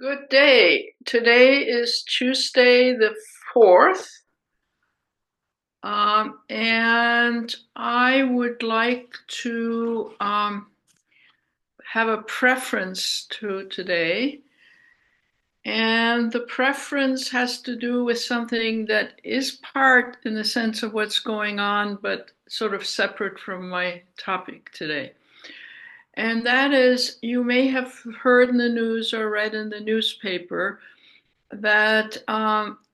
Good day. Today is Tuesday the 4th, and I would like to have a preference to today. And the preference has to do with something that is part in the sense of what's going on, but sort of separate from my topic today. And that is, you may have heard in the news or read in the newspaper that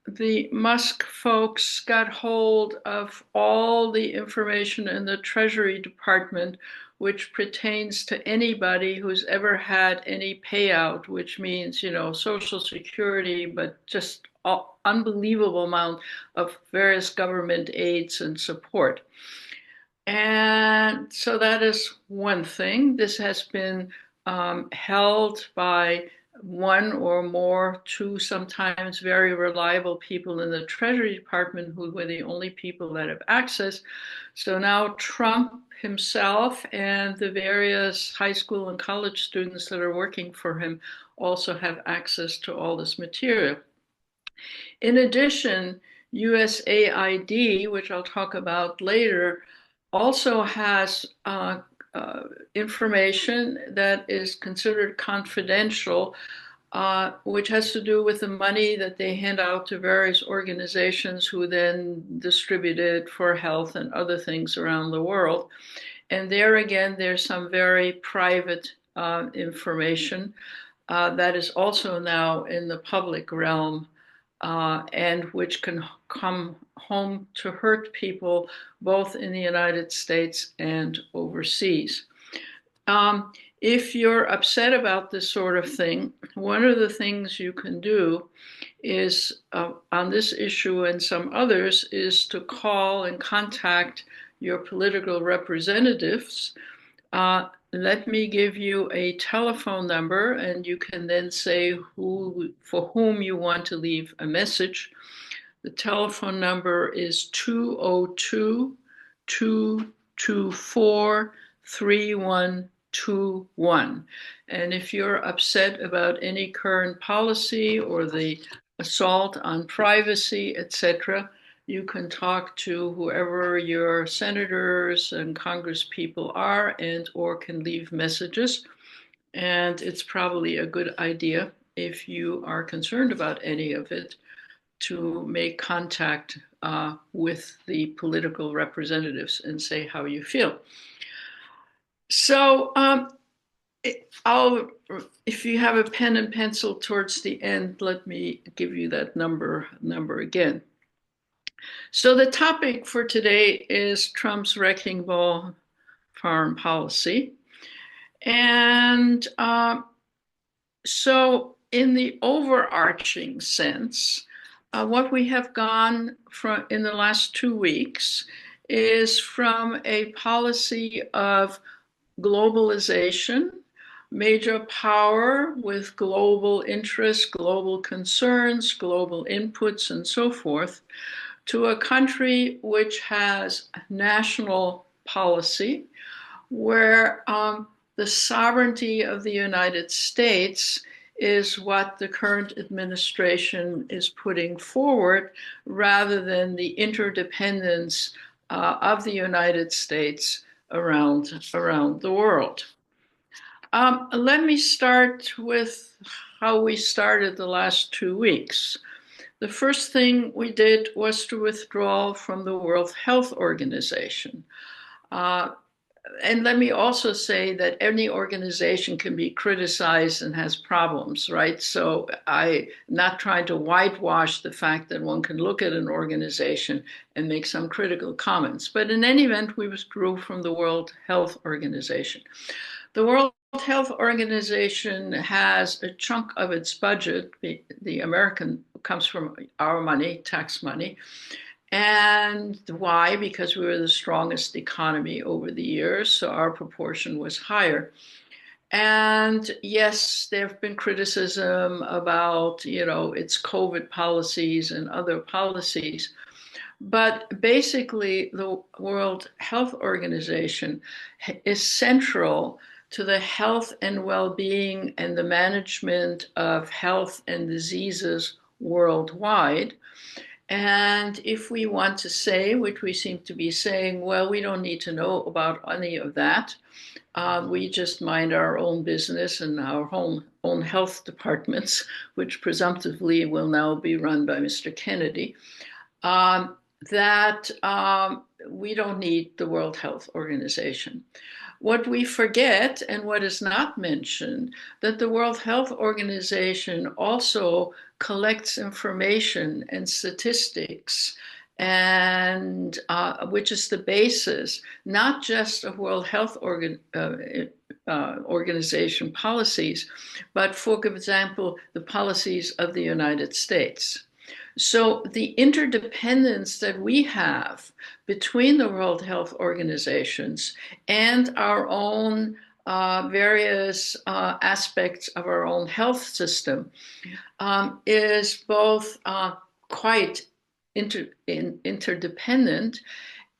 the Musk folks got hold of all the information in the Treasury Department, which pertains to anybody who's ever had any payout, which means, Social Security, but just unbelievable amount of various government aids and support. And so that is one thing. This has been held by one or more, two sometimes very reliable people in the Treasury Department who were the only people that have access. So now Trump himself and the various high school and college students that are working for him also have access to all this material. In addition, USAID, which I'll talk about later, also has information that is considered confidential, which has to do with the money that they hand out to various organizations who then distribute it for health and other things around the world. And there again, there's some very private information that is also now in the public realm, and which can come home to hurt people both in the United States and overseas. If you're upset about this sort of thing, one of the things you can do is, on this issue and some others, is to call and contact your political representatives. Let me give you a telephone number, and you can then say for whom you want to leave a message. The telephone number is 202-224-3121. And if you're upset about any current policy or the assault on privacy, etc., you can talk to whoever your senators and congresspeople are, and or can leave messages. And it's probably a good idea, if you are concerned about any of it, to make contact with the political representatives and say how you feel. So if you have a pen and pencil towards the end, let me give you that number again. So the topic for today is Trump's wrecking ball foreign policy. And so in the overarching sense, what we have gone from in the last 2 weeks is from a policy of globalization, major power with global interests, global concerns, global inputs, and so forth, to a country which has national policy, where the sovereignty of the United States is what the current administration is putting forward, rather than the interdependence of the United States around the world. Let me start with how we started the last 2 weeks. The first thing we did was to withdraw from the World Health Organization. And let me also say that any organization can be criticized and has problems, right? So I'm not trying to whitewash the fact that one can look at an organization and make some critical comments. But in any event, we withdrew from the World Health Organization. The World Health Organization has a chunk of its budget, the American, comes from our money, tax money. And why? Because we were the strongest economy over the years, so our proportion was higher. And yes, there have been criticism about, its COVID policies and other policies. But basically, the World Health Organization is central to the health and well-being and the management of health and diseases worldwide. And if we want to say, which we seem to be saying, well, we don't need to know about any of that. We just mind our own business and our own health departments, which presumptively will now be run by Mr. Kennedy. That we don't need the World Health Organization. What we forget and what is not mentioned, that the World Health Organization also collects information and statistics, and which is the basis not just of World Health Organization policies, but for example, the policies of the United States. So the interdependence that we have between the World Health Organizations and our own various aspects of our own health system is both quite interdependent,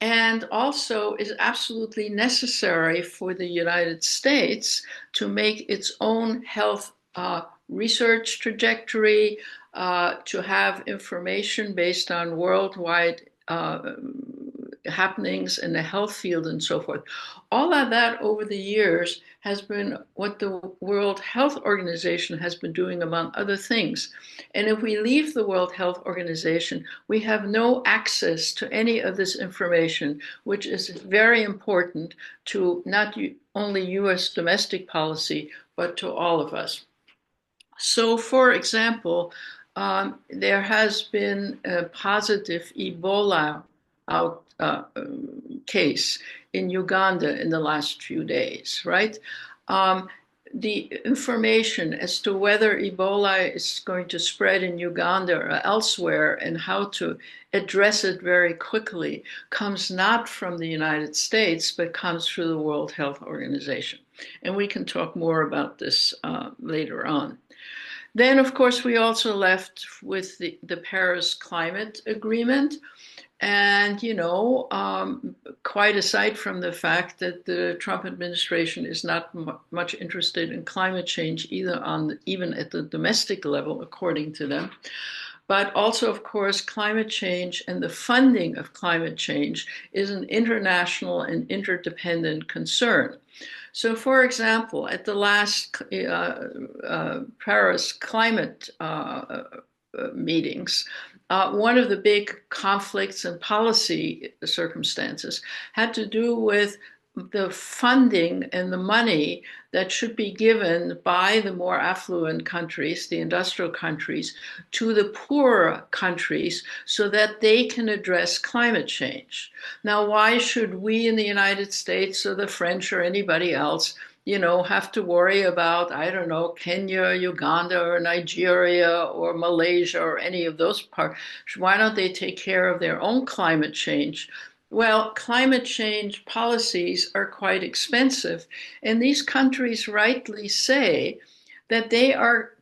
and also is absolutely necessary for the United States to make its own health research trajectory, to have information based on worldwide happenings in the health field and so forth. All of that over the years has been what the World Health Organization has been doing, among other things. And if we leave the World Health Organization, we have no access to any of this information, which is very important to not only US domestic policy, but to all of us. So, for example, there has been a positive Ebola case in Uganda in the last few days, right? The information as to whether Ebola is going to spread in Uganda or elsewhere and how to address it very quickly comes not from the United States, but comes through the World Health Organization. And we can talk more about this later on. Then, of course, we also left with the Paris Climate Agreement. And, you know, quite aside from the fact that the Trump administration is not much interested in climate change, even at the domestic level, according to them, but also, of course, climate change and the funding of climate change is an international and interdependent concern. So, for example, at the last Paris climate meetings, one of the big conflicts and policy circumstances had to do with the funding and the money that should be given by the more affluent countries, the industrial countries, to the poorer countries so that they can address climate change. Now, why should we in the United States or the French or anybody else, you know, have to worry about, I don't know, Kenya, Uganda, or Nigeria, or Malaysia, or any of those parts? Why don't they take care of their own climate change? Well, climate change policies are quite expensive, and these countries rightly say that they are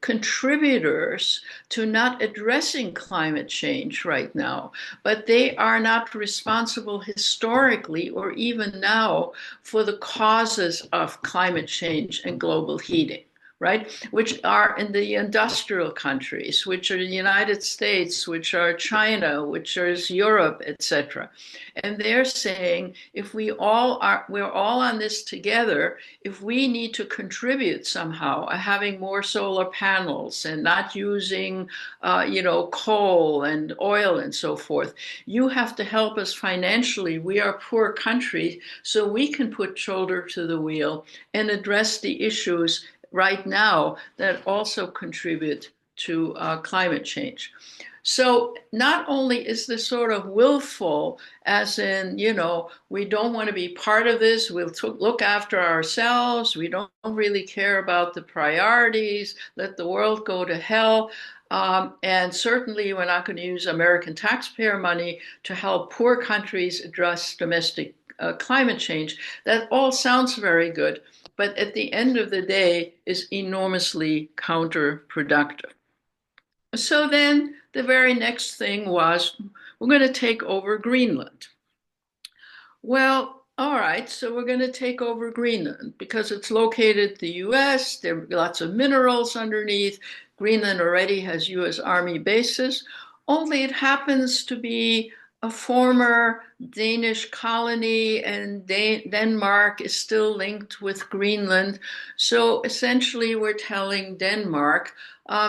contributors to not addressing climate change right now, but they are not responsible historically or even now for the causes of climate change and global heating. Right, which are in the industrial countries, which are the United States, which are China, which is Europe, etc. And they're saying if we're all on this together, if we need to contribute somehow, having more solar panels and not using, coal and oil and so forth, you have to help us financially. We are a poor country, so we can put shoulder to the wheel and address the issues right now that also contribute to climate change. So not only is this sort of willful, as in, you know, we don't want to be part of this, we'll look after ourselves, we don't really care about the priorities, let the world go to hell. And certainly we're not going to use American taxpayer money to help poor countries address domestic climate change. That all sounds very good, but at the end of the day is enormously counterproductive. So then the very next thing was, we're going to take over Greenland. Well, all right, so we're going to take over Greenland because it's located in the US. There are lots of minerals underneath. Greenland already has US Army bases, only it happens to be a former Danish colony, and Denmark is still linked with Greenland. So essentially, we're telling Denmark,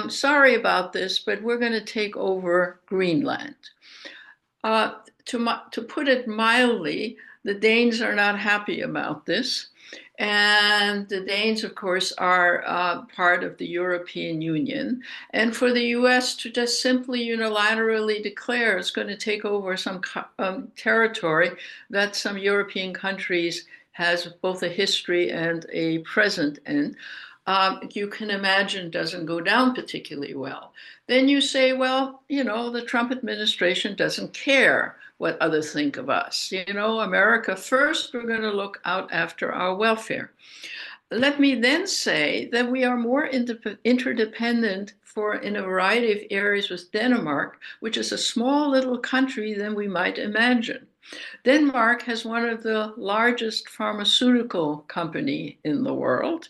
sorry about this, but we're going to take over Greenland. Uh, to put it mildly, the Danes are not happy about this. And the Danes, of course, are part of the European Union. And for the US to just simply unilaterally declare it's going to take over some territory that some European countries has both a history and a present in, you can imagine doesn't go down particularly well. Then you say, well, the Trump administration doesn't care what others think of us. America first, we're going to look out after our welfare. Let me then say that we are more interdependent in a variety of areas with Denmark, which is a small little country than we might imagine. Denmark has one of the largest pharmaceutical company in the world,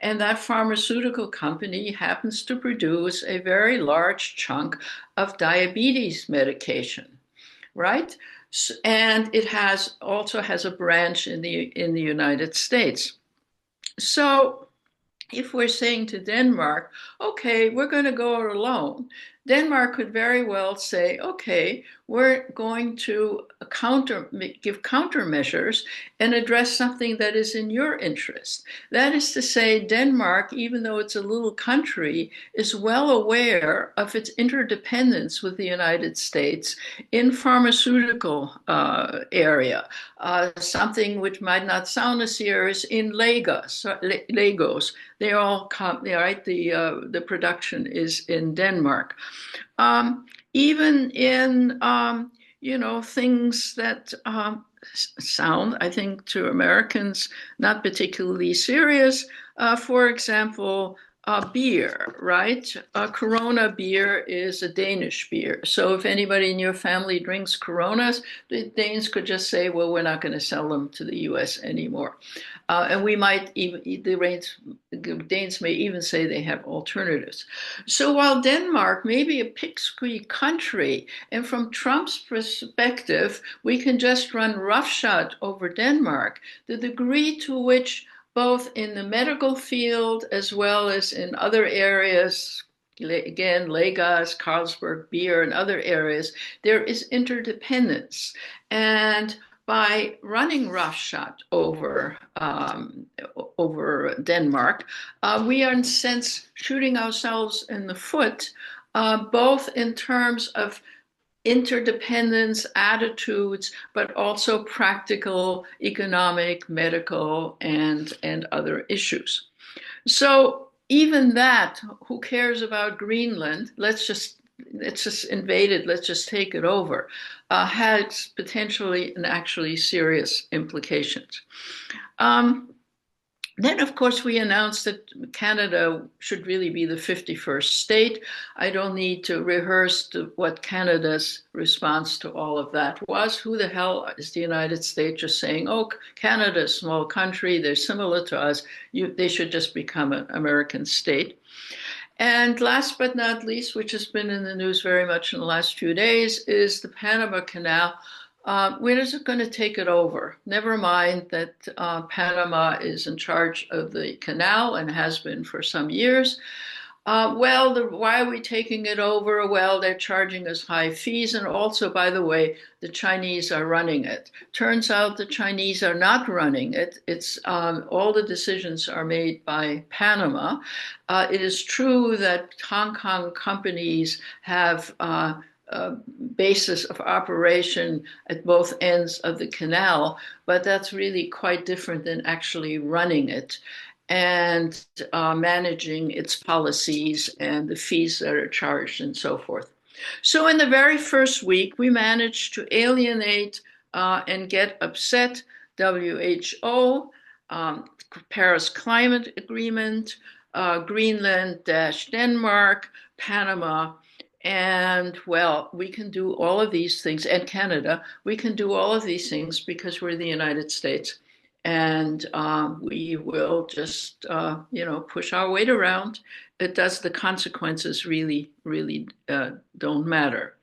and that pharmaceutical company happens to produce a very large chunk of diabetes medication, right? And it also has a branch in the United States. So if we're saying to Denmark, okay, we're going to go it alone, Denmark could very well say, okay, we're going to give countermeasures and address something that is in your interest. That is to say, Denmark, even though it's a little country, is well aware of its interdependence with the United States in pharmaceutical area. Something which might not sound as serious in Lagos. They all come, right? The production is in Denmark. Even in, things that sound, I think, to Americans not particularly serious. For example, beer, right? Corona beer is a Danish beer. So if anybody in your family drinks Coronas, the Danes could just say, well, we're not going to sell them to the US anymore. And we might even, the Danes may even say they have alternatives. So while Denmark may be a pipsqueak country, and from Trump's perspective, we can just run roughshod over Denmark, the degree to which both in the medical field as well as in other areas, again, Lagos, Carlsberg, beer, and other areas, there is interdependence. And by running roughshod over Denmark, we are in a sense shooting ourselves in the foot, both in terms of interdependence attitudes, but also practical, economic, medical, and other issues. So even that, who cares about Greenland? Let's just invade it. Let's just take it over. Has potentially and actually serious implications. Then, of course, we announced that Canada should really be the 51st state. I don't need to rehearse what Canada's response to all of that was. Who the hell is the United States just saying, oh, Canada, a small country, they're similar to us, they should just become an American state. And last but not least, which has been in the news very much in the last few days, is the Panama Canal. When is it going to take it over? Never mind that Panama is in charge of the canal and has been for some years. Why are we taking it over? Well, they're charging us high fees. And also, by the way, the Chinese are running it. Turns out the Chinese are not running it. It's all the decisions are made by Panama. It is true that Hong Kong companies have basis of operation at both ends of the canal, but that's really quite different than actually running it and managing its policies and the fees that are charged and so forth. So in the very first week, we managed to alienate and get upset WHO, Paris Climate Agreement, Greenland-Denmark, Panama, And well, we can do all of these things, and Canada, we can do all of these things because we're the United States. And we will just, push our weight around. It does, the consequences really, really don't matter.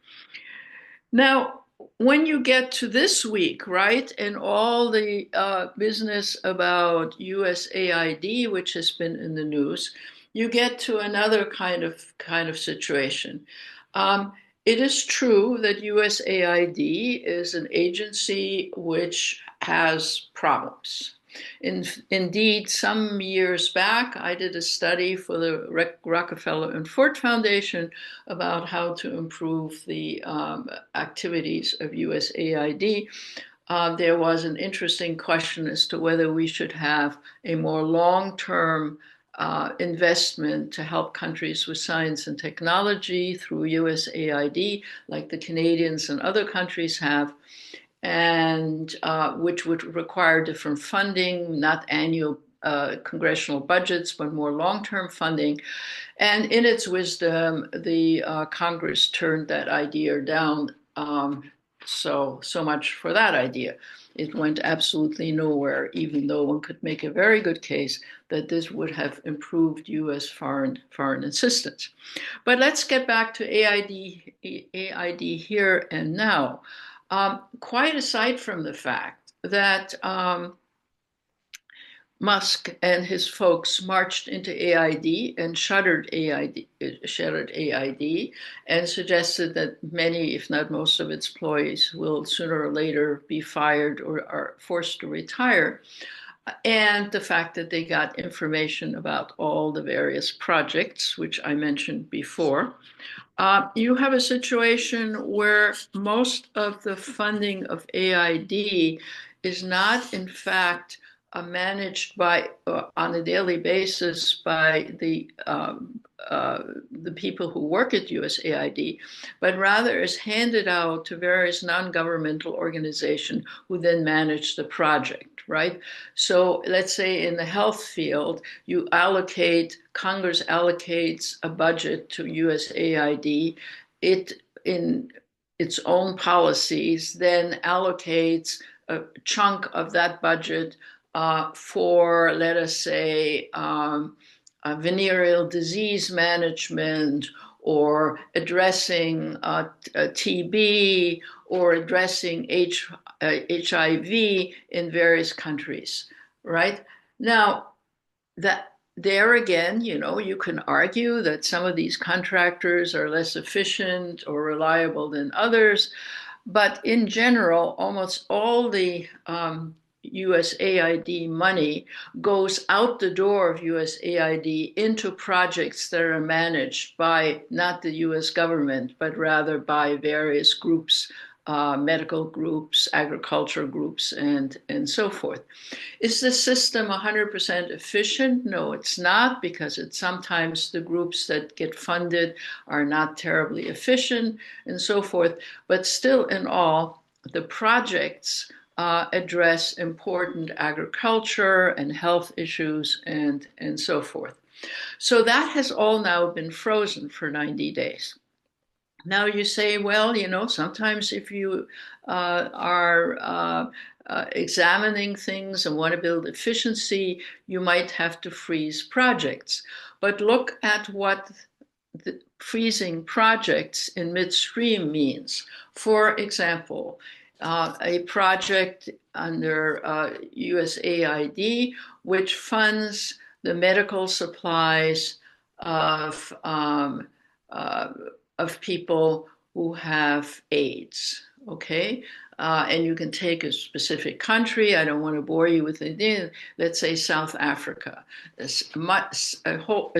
Now, when you get to this week, right, and all the business about USAID, which has been in the news, you get to another kind of situation. Um, it is true that USAID is an agency which has problems. Indeed, some years back, I did a study for the Rockefeller and Ford Foundation about how to improve the activities of USAID. There was an interesting question as to whether we should have a more long-term investment to help countries with science and technology through USAID, like the Canadians and other countries have, and which would require different funding, not annual congressional budgets, but more long-term funding. And in its wisdom, the Congress turned that idea down. So much for that idea. It went absolutely nowhere, even though one could make a very good case that this would have improved U.S. foreign assistance. But let's get back to AID here and now. Quite aside from the fact that Musk and his folks marched into AID and shuttered AID, and suggested that many, if not most of its employees will sooner or later be fired or are forced to retire. And the fact that they got information about all the various projects, which I mentioned before. You have a situation where most of the funding of AID is not, in fact, managed by on a daily basis by the people who work at USAID, but rather is handed out to various non-governmental organizations who then manage the project, right? So let's say in the health field, Congress allocates a budget to USAID. It, in its own policies, then allocates a chunk of that budget for, let us say, venereal disease management, or addressing TB, or addressing HIV in various countries, right? Now, there again, you can argue that some of these contractors are less efficient or reliable than others, but in general, almost all the USAID money goes out the door of USAID into projects that are managed by not the US government, but rather by various groups, medical groups, agriculture groups, and so forth. Is the system 100% efficient? No, it's not, because sometimes the groups that get funded are not terribly efficient and so forth. But still, in all, the projects address important agriculture and health issues and so forth. So that has all now been frozen for 90 days. Now you say, well, sometimes if you are examining things and want to build efficiency, you might have to freeze projects. But look at what the freezing projects in midstream means. For example, a project under USAID, which funds the medical supplies of people who have AIDS, okay? And you can take a specific country. I don't want to bore you with it. Let's say South Africa. A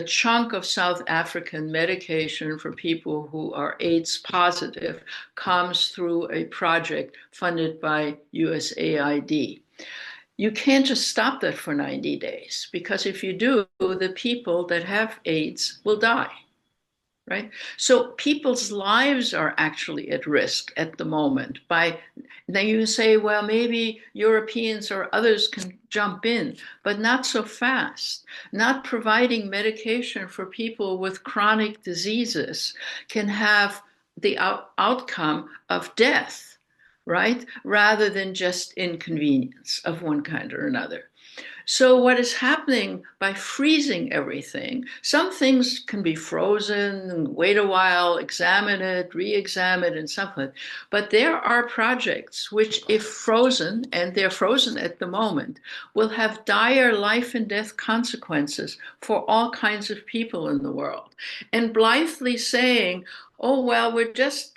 chunk of South African medication for people who are AIDS positive comes through a project funded by USAID. You can't just stop that for 90 days, because if you do, the people that have AIDS will die, right? So people's lives are actually at risk at the moment. By now you say, well, maybe Europeans or others can jump in, but not so fast. Not providing medication for people with chronic diseases can have the outcome of death, right? Rather than just inconvenience of one kind or another. So, what is happening by freezing everything? Some things can be frozen, wait a while, examine it, re examine it, and something. But there are projects which, if frozen, and they're frozen at the moment, will have dire life and death consequences for all kinds of people in the world. And blithely saying, oh, well, we're just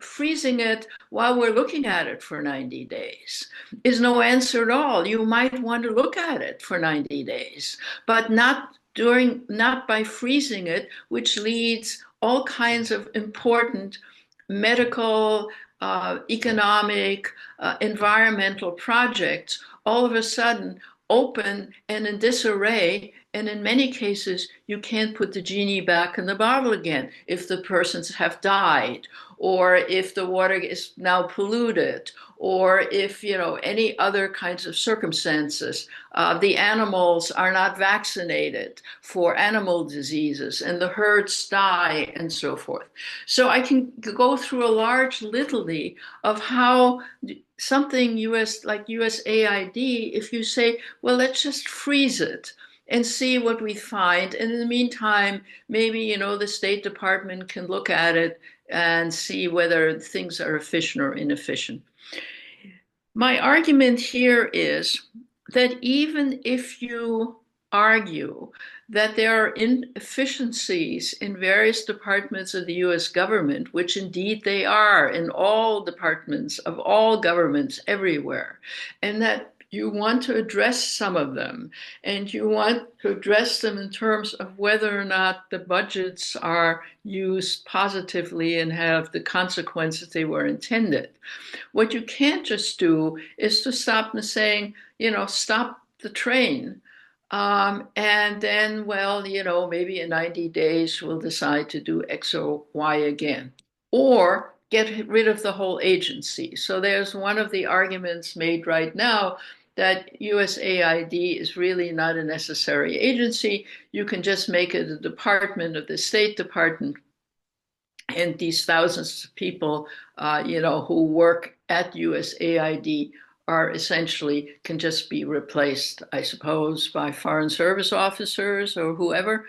freezing it while we're looking at it for 90 days is no answer at all. You might want to look at it for 90 days, but not by freezing it, which leads all kinds of important medical, economic, environmental projects all of a sudden open and in disarray. And in many cases, you can't put the genie back in the bottle again if the persons have died, or if the water is now polluted, or if, any other kinds of circumstances. The animals are not vaccinated for animal diseases and the herds die and so forth. So I can go through a large litany of how something like USAID, if you say, well, let's just freeze it and see what we find. And in the meantime, maybe, the State Department can look at it and see whether things are efficient or inefficient. My argument here is that even if you argue that there are inefficiencies in various departments of the US government, which indeed they are in all departments of all governments everywhere, and that you want to address some of them, and you want to address them in terms of whether or not the budgets are used positively and have the consequences they were intended. What you can't just do is to stop and saying, stop the train. And then, well, maybe in 90 days we'll decide to do X or Y again. Or get rid of the whole agency. So there's one of the arguments made right now that USAID is really not a necessary agency. You can just make it a department of the State Department. And these thousands of people, who work at USAID are essentially can just be replaced, I suppose, by foreign service officers or whoever.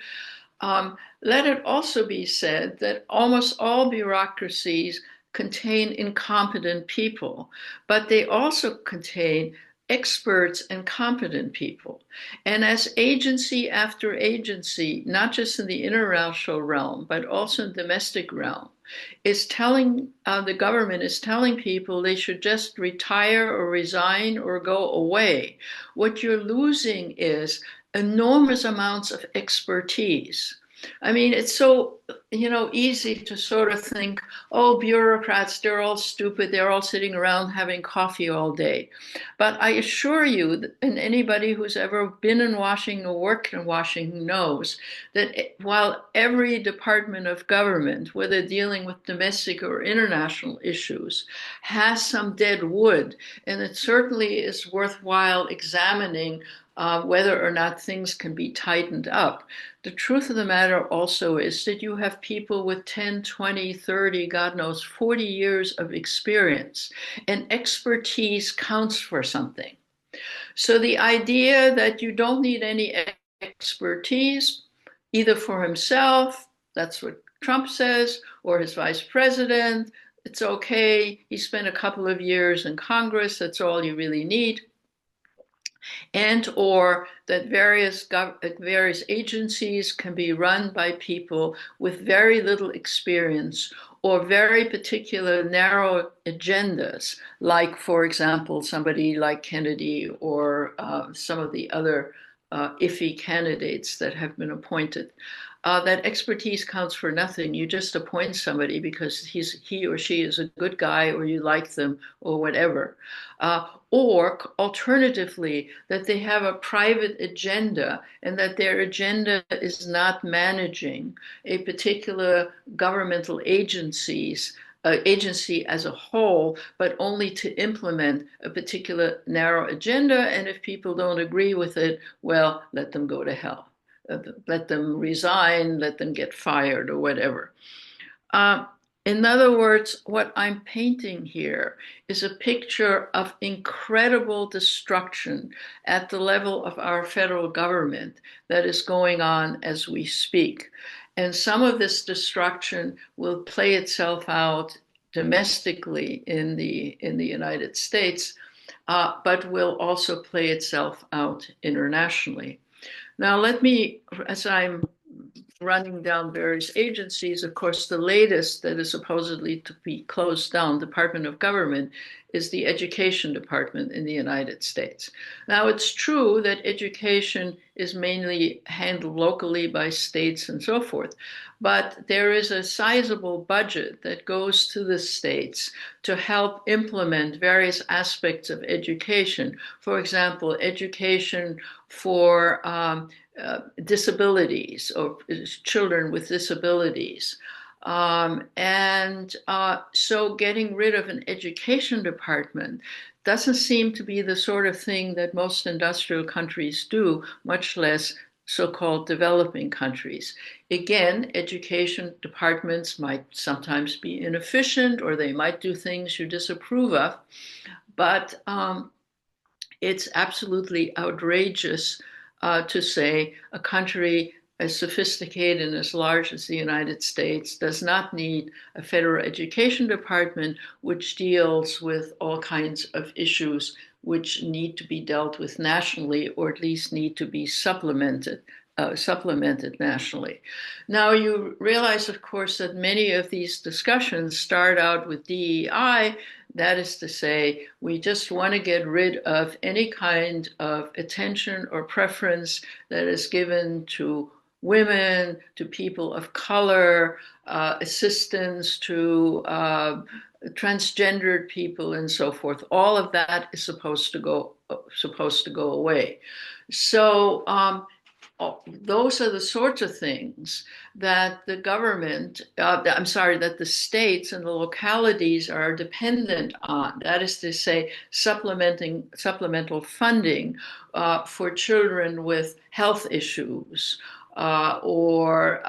Let it also be said that almost all bureaucracies contain incompetent people, but they also contain experts and competent people. And as agency after agency, not just in the international realm, but also in the domestic realm, is telling the government is telling people they should just retire or resign or go away. What you're losing is enormous amounts of expertise. I mean, it's so, easy to sort of think, oh, bureaucrats, they're all stupid. They're all sitting around having coffee all day. But I assure you, and anybody who's ever been in Washington or worked in Washington knows that while every department of government, whether dealing with domestic or international issues, has some dead wood, and it certainly is worthwhile examining whether or not things can be tightened up. The truth of the matter also is that you have people with 10, 20, 30, God knows, 40 years of experience, and expertise counts for something. So the idea that you don't need any expertise, either for himself, that's what Trump says, or his vice president, it's okay. He spent a couple of years in Congress, that's all you really need. And or that various agencies can be run by people with very little experience or very particular narrow agendas, like, for example, somebody like Kennedy or some of the other iffy candidates that have been appointed. That expertise counts for nothing. You just appoint somebody because he or she is a good guy, or you like them, or whatever. Or alternatively, that they have a private agenda and that their agenda is not managing a particular governmental agency as a whole, but only to implement a particular narrow agenda. And if people don't agree with it, well, let them go to hell. Let them resign, let them get fired, or whatever. Uh, in other words, what I'm painting here is a picture of incredible destruction at the level of our federal government that is going on as we speak. And some of this destruction will play itself out domestically in the United States, but will also play itself out internationally. Now, let me, as I'm running down various agencies, of course, the latest that is supposedly to be closed down, Department of Government, is the Education Department in the United States. Now, it's true that education is mainly handled locally by states and so forth, but there is a sizable budget that goes to the states to help implement various aspects of education. For example, education for disabilities or children with disabilities. So getting rid of an education department doesn't seem to be the sort of thing that most industrial countries do, much less so-called developing countries. Again, education departments might sometimes be inefficient, or they might do things you disapprove of, but it's absolutely outrageous to say a country as sophisticated and as large as the United States does not need a federal education department which deals with all kinds of issues which need to be dealt with nationally, or at least need to be supplemented nationally. Now, you realize, of course, that many of these discussions start out with DEI. That is to say, we just want to get rid of any kind of attention or preference that is given to women, to people of color, assistance to transgendered people, and so forth. All of that is supposed to go away. So those are the sorts of things that the government, that the states and the localities are dependent on. That is to say, supplemental funding for children with health issues, or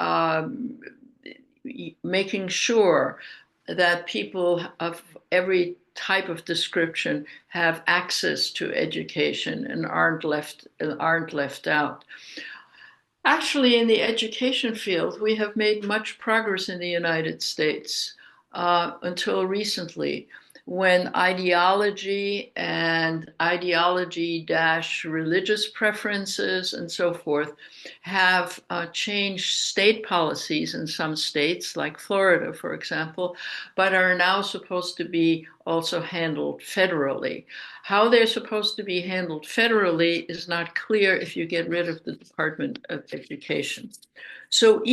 making sure that people of every type of description have access to education and aren't left out. Actually, in the education field, we have made much progress in the United States until recently, when ideology and ideology-religious preferences and so forth have changed state policies in some states, like Florida, for example, but are now supposed to be also handled federally. How they're supposed to be handled federally is not clear if you get rid of the Department of Education. So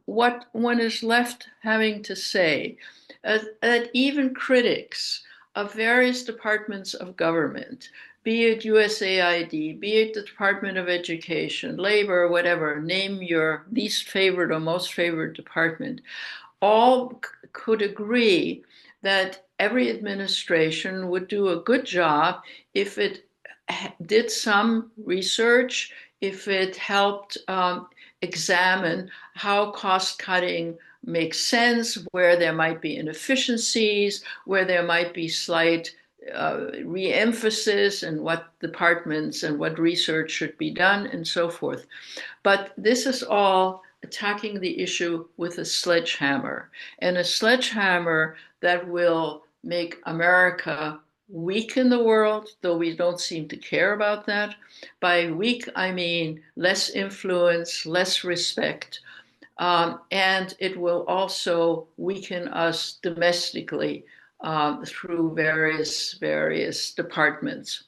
what one is left having to say that even critics of various departments of government, be it USAID, be it the Department of Education, Labor, whatever, name your least favorite or most favorite department, all could agree that every administration would do a good job if it did some research, if it helped examine how cost cutting makes sense, where there might be inefficiencies, where there might be slight re-emphasis in what departments and what research should be done, and so forth. But this is all attacking the issue with a sledgehammer, and a sledgehammer that will make America weak in the world, though we don't seem to care about that. By weak, I mean less influence, less respect, and it will also weaken us domestically through various departments.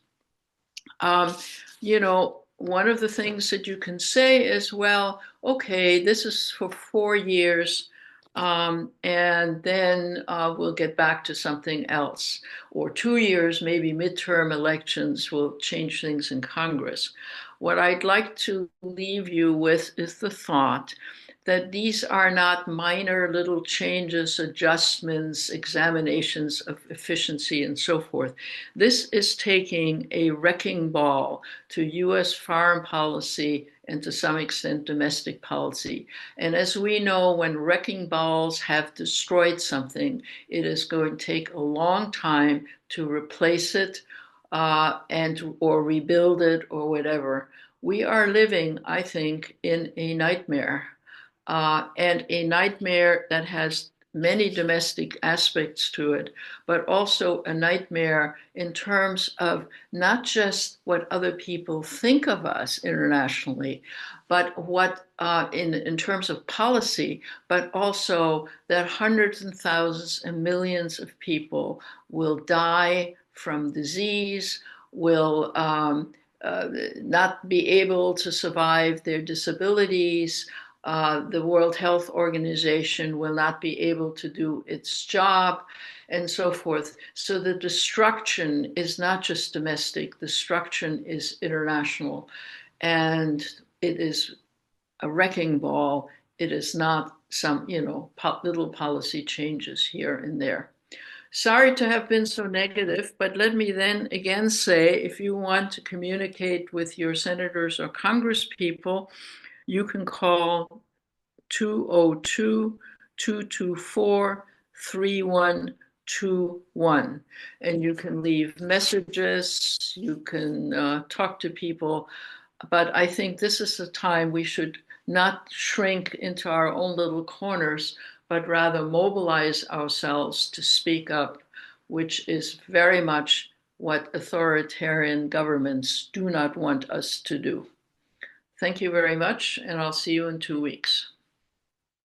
one of the things that you can say is, well, okay, this is for 4 years, and then we'll get back to something else. Or 2 years, maybe midterm elections will change things in Congress. What I'd like to leave you with is the thought that these are not minor little changes, adjustments, examinations of efficiency, and so forth. This is taking a wrecking ball to US foreign policy and to some extent domestic policy. And as we know, when wrecking balls have destroyed something, it is going to take a long time to replace it and or rebuild it or whatever. We are living, I think, in a nightmare, and a nightmare that has many domestic aspects to it, but also a nightmare in terms of not just what other people think of us internationally, but what in terms of policy, but also that hundreds and thousands and millions of people will die from disease, will not be able to survive their disabilities. The World Health Organization will not be able to do its job, and so forth. So the destruction is not just domestic, destruction is international. And it is a wrecking ball. It is not some, little policy changes here and there. Sorry to have been so negative, but let me then again say, if you want to communicate with your senators or congresspeople, you can call 202-224-3121. And you can leave messages, you can talk to people. But I think this is the time we should not shrink into our own little corners, but rather mobilize ourselves to speak up, which is very much what authoritarian governments do not want us to do. Thank you very much, and I'll see you in 2 weeks.